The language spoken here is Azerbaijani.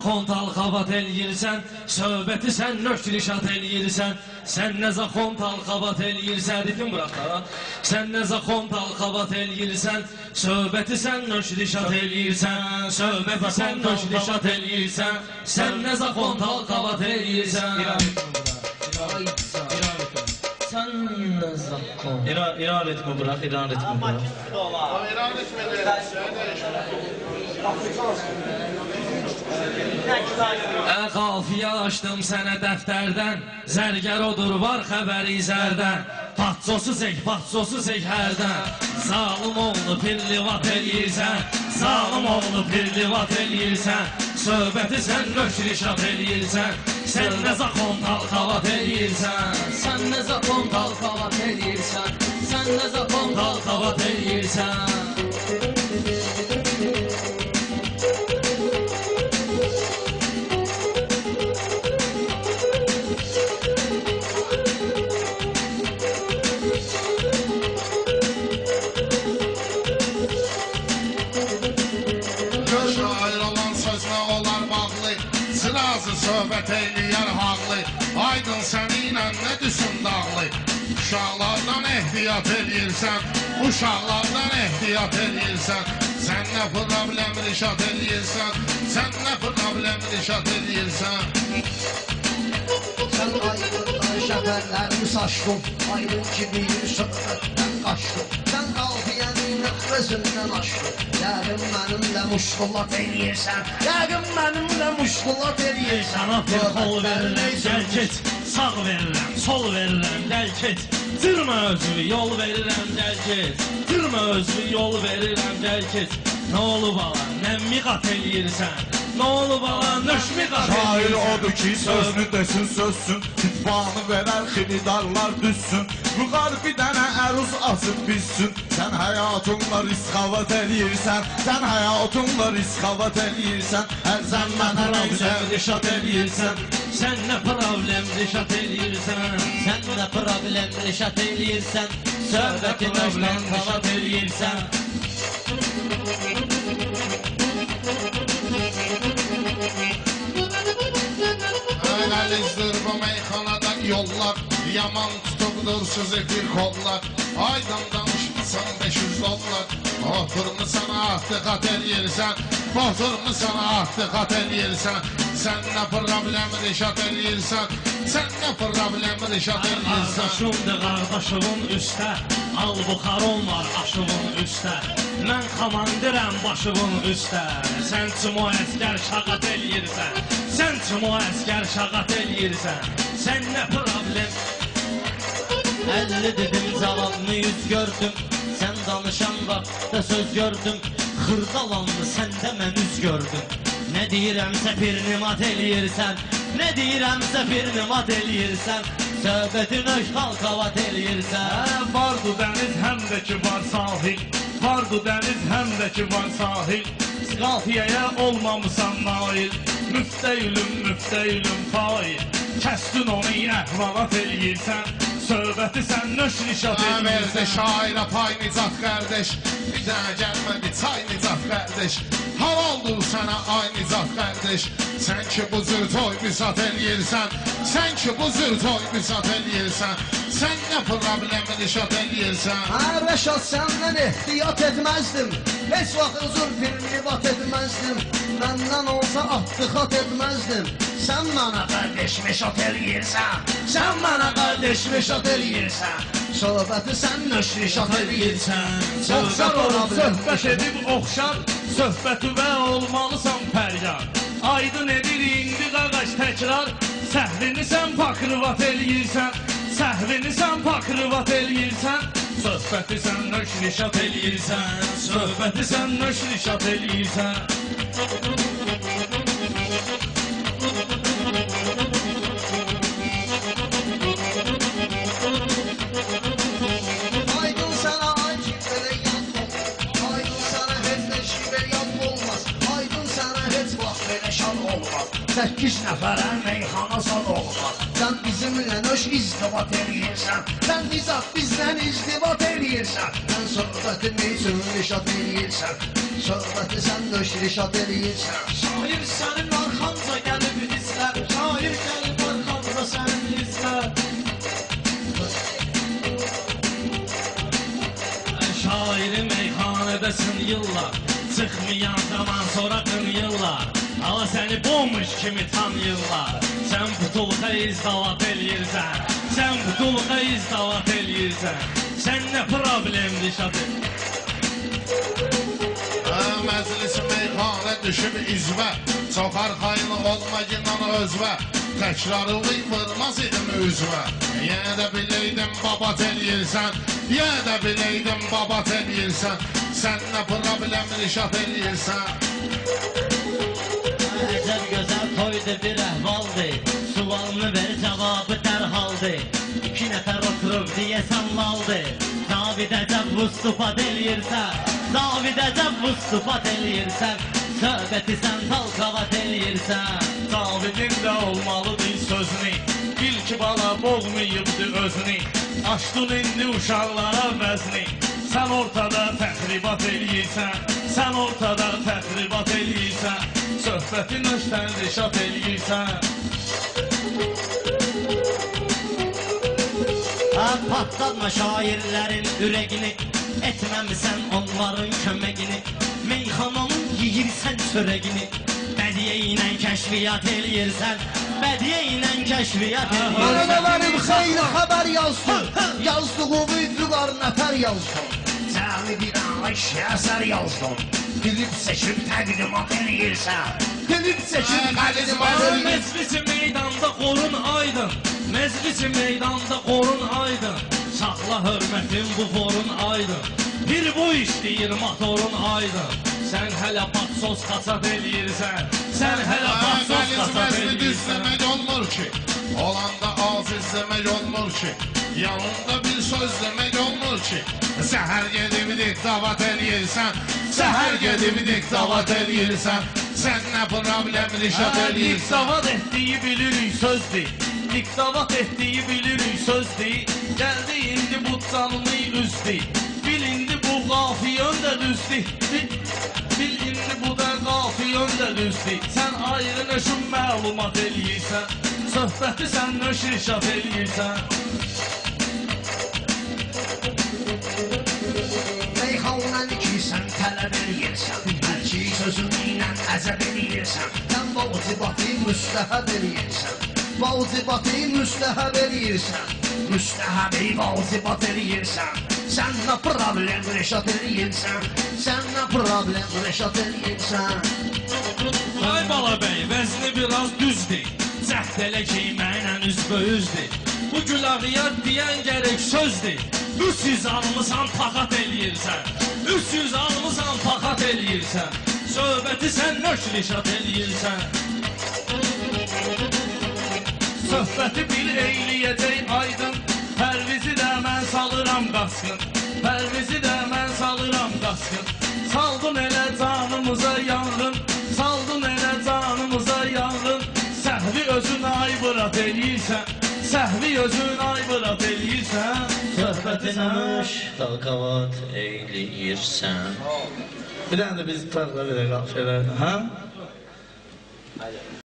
kontal xavat eləyirsən, söhbəti sən nöşrişat eləyirsən. Sən nə kontal xavat eləyirsən, ritim bırak da. Sən nə kontal xavat eləyirsən, söhbəti sən nöşrişat eləyirsən. Söhbəti sən nöşrişat eləyirsən. Sən nə kontal xavat eləyirsən. Sən nə zakon. İran ritmi bırak, İran ritmi bırak. İran ritmi Qafiyə açdım sənə dəftərdən, zərgər odur var xəbəri zərdən. Patsosu çək hərdən. Zalım oğlu pillivat eləyirsən, zalım oğlu pillivat eləyirsən. Söhbəti sən nöşrişat eləyirsən, sən nə kontal xavat eləyirsən. Sən nə kontal xavat eləyirsən, sən nə kontal xavat eləyirsən. Söhbət eyləyər haqlı, aydın səninlə nə düşün dağlı. Uşaqlardan ehtiyat eləyirsən, uşaqlardan ehtiyat eləyirsən. Sən nə problem rişat eləyirsən, sən nə problem rişat eləyirsən. Sən aydınlar şəfərlərini saçdın, aydın kimi bir söhbətdən qaçdın. Sən qafiyənin nöqrəsindən açdın, yəqin mənimlə muşqulat eləyirsən. Yəqin mənimlə muşqulat eləyirsən. Sana bir qol verirəm, gəl keç, sağ verirəm, sol verirəm, gəl keç. Cırma özünü, yol verirəm, gəl keç. Cırma özünü, yol verirəm, gəl keç. Nə olub ala, nə miqat eləyirsən? Nə olub ala, nöşmi qat eləyirsən? Şair odur ki, sözünü desin, sözsün. Fitbanı verər, xilidarlar düşsün. Yuxarı bir dənə əruz asıb bizsün. Sən həyatınla riskavat eləyirsən, sən həyatınla riskavat eləyirsən. Hər sən mənə problem rişat eləyirsən. Sən nə problem rişat eləyirsən? Sən nə problem rişat eləyirsən? Söhbəti nöşdən xavat eləyirsən. Əlizdir bu meyxanadan yollar, yaman tutubdur sizi bir kollar. Aydan danışmısan 500 dollar, oturmusan ahtiqat eləyirsən. Oturmusan ahtiqat eləyirsən. Sən nə problem rişat eləyirsən, sən nə problem rişat eləyirsən. Qardaşımdır qardaşımın üstə, al buxaron var aşığın üstə. Mən komandirəm başımın üstə, sən kimi o əskər şağat eləyirsən. Sən kimi o əskər şağat eləyirsən, sən nə problem. 50 dedim cavabını 100 gördüm. Sən danışan vaxtda söz gördüm. Xırdalandı səndə mən üz gördüm. Nə deyirəmsə pirnimat eləyirsən, nə deyirəmsə pirnimat eləyirsən. Söhbətin öz xalqavat eləyirsən. Vardı dəniz həm də ki var sahil, vardı dəniz həm də ki var sahil. Qafiyəyə olmamısan nail, müftəyülüm fail. Kəsdin onu əhvalat eləyirsən, söhbəti sən nöşrişat eləyirsən. Verdi şairə pay Nicat qardeş, bir dənə gəlmədi çay Nicat qardeş. Halaldır sənə ay Nicat qardeş, sən ki bu cür toy bisat eləyirsən. Sən ki bu cür toy bisat eləyirsən, sən nə problemi rişat eləyirsən. Rəşad səndən ehtiyat etməzdim, heç vaxt uzun pirnivat etməzdim. Məndən olsa ahtiqat etməzdim. Sən mənə qardeş meşat eləyirsən, sən mənə qardeş meşat eləyirsən. Söhbəti sən nöşrişat eləyirsən. Oxşar olub söhbət edib oxşar, söhbəti və olmalısan fəryar. Aydın edir indi qaqaş təkrar, səhvini sən pakrivat eləyirsən. Səhvini sən pakrivat eləyirsən. Söhbəti sən nöşrişat eləyirsən, söhbəti sən nöşrişat eləyirsən. Aydın sənə ay ki belə yad olmaz, aydın sənə heç nə şibə yad olmaz, aydın sənə heç vaxt belə şad olmaz. 8 nəfərə meyxana sad olmaz. Sən bizimlə nöş izdivat eləyirsən, sən Nicat bizdən izdivat eləyirsən. Sən söhbəti neyçün rişat eləyirsən, söhbəti sən nöş rişat eləyirsən. Şair sənin arxan yıllar Çıxmayan zaman sonra qınıyırlar Ala səni bommuş kimi tanıyırlar Sən butulğa izdavat eləyirsən Sən butulğa izdavat eləyirsən Sən nə problemli şadır Məclis meyxanə düşüb izvə Çox arxayın olma ginan özvə Təkrarı vırmaz idim üzvə Yenə də biləydim babat eləyirsən Yenə də biləydim babat eləyirsən Sən nə problem rişat eləyirsən Əcəb gözəl toydu bir əhvaldır Sualını ver cavabı dərhaldır İki nəfər oturub deyəsən laldır David əcəb vustupat eləyirsən David əcəb vustupat eləyirsən Söhbəti sən talqavat eləyirsən Davidin də olmalıdır sözünü Bil ki bala boğmayıbdı özünü Açdın indi uşaqlara vəzni Sən ortada təxribat eləyirsən Sən ortada təxribat eləyirsən Söhbətin öşdən rişat eləyirsən Patlatma şairlərin ürəgini Etməmisən onların köməyini Meyxananın yiyirsən çörəgini Bədiyyə ilə kəşfiyyat eləyirsən Bədiyyə ilə kəşfiyyat eləyirsən Mənə mənim xeyli xəbər yazsın Yazdığı videolar nəfər yazsın Cəmi bir anla işə əsər yazdım Klip seçib təqdimat eləyirsən Klip seçib təqdimat eləyirsən Meclisi meydanda qorun aydın Meclisi meydanda qorun aydın Saxla hörmətin bu forun aydın Bir bu işləyir motorun aydın Sən hələ patsos qaçat eləyirsən Sən hələ patsos qaçat eləyirsən Düzləmək olmur ki Olanda az izləmək olmur ki Yanında bir söz demək olmur ki Səhər gedib diktavat eləyirsən Səhər gedib diktavat eləyirsən Sən nə problem rişat eləyirsən Diktavat etdiyi bilirik sözdür Diktavat etdiyi bilirik sözdür Gəldi indi bu canını üzdür Bil indi bu qafiyön də düzdür Bil indi bu da qafiyön də düzdür Sən ayrı nöşün məlumat eləyirsən Söhbəti sən nöş rişat eləyirsən Meyxandan ikiysən tələb eləyirsən Hər ki sözün ilə əzəb eləyirsən Sən vacibatı müstəhəb eləyirsən Vacibatı müstəhəb eləyirsən Müstəhəbi vacibat eləyirsən Sən nə problem rəşat eləyirsən Sən nə problem rəşat eləyirsən Ay bala bəy, vəzni biraz düzdür Cəhd elə ki, mənlə üzböyüzdür Bu gülağıya deyən gərək sözdür 300 almısan, paxat eləyirsən 300 almısan, paxat eləyirsən Söhbəti sən nöş rişat eləyirsən Söhbəti bil eyləyəcək aydın Pərvizi də mən salıram qasqın Pərvizi də mən salıram qasqın Saldın elə canımıza yanğın Saldın elə canımıza yanğın Səhvi özün aybırat eləyirsən Səhvi özün aybırat eləyirsən Söhbəti nöş talqavat eləyirsən Bir dənə də biz tarla verək şeylər, hə?